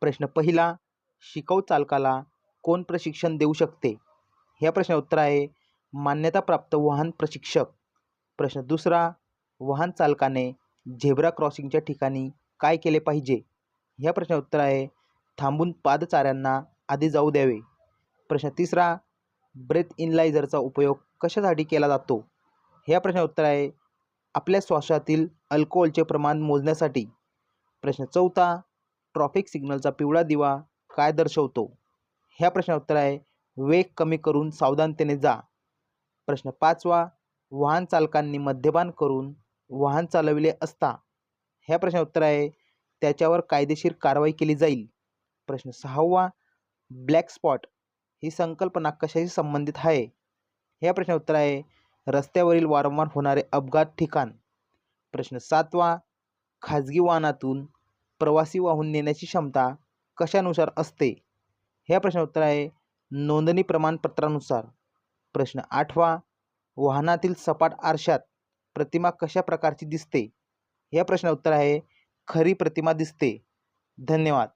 प्रश्न पहिला, शिकाऊ चालकाला कोण प्रशिक्षण देऊ शकते? ह्या प्रश्नाचे उत्तर आहे मान्यताप्राप्त वाहन प्रशिक्षक. प्रश्न दुसरा, वाहन चालकाने झेब्रा क्रॉसिंगच्या ठिकाणी काय केले पाहिजे? ह्या प्रश्नाचे उत्तर आहे थांबून पादचाऱ्यांना आधी जाऊ द्यावे. प्रश्न तिसरा, ब्रेथ इनलायझरचा उपयोग कशासाठी केला जातो? ह्या प्रश्नाचे उत्तर आहे आपल्या श्वासातील अल्कोहोलचे प्रमाण मोजण्यासाठी. प्रश्न चौथा, ट्रॅफिक सिग्नलचा पिवळा दिवा काय दर्शवतो? ह्या प्रश्नाचे उत्तर आहे वेग कमी करून सावधानतेने जा. प्रश्न पाचवा, वाहन चालकांनी मद्यपान करून वाहन चालविले असता ह्या प्रश्नाचे उत्तर आहे त्याच्यावर कायदेशीर कारवाई केली जाईल. प्रश्न सहावा, ब्लॅक स्पॉट ही संकल्पना कशाशी संबंधित आहे? ह्या प्रश्नाचे उत्तर आहे रस्त्यावरील वारंवार होणारे अपघात ठिकाण. प्रश्न सातवा, खाजगी वाहनातून प्रवासी वाहून नेण्याची क्षमता कशानुसार असते? ह्या प्रश्नाचे उत्तर आहे नोंदणी प्रमाणपत्रानुसार. प्रश्न आठवा, वाहनातील सपाट आरशात प्रतिमा कशा प्रकारची दिसते? या प्रश्नाचे उत्तर आहे खरी प्रतिमा दिसते. धन्यवाद.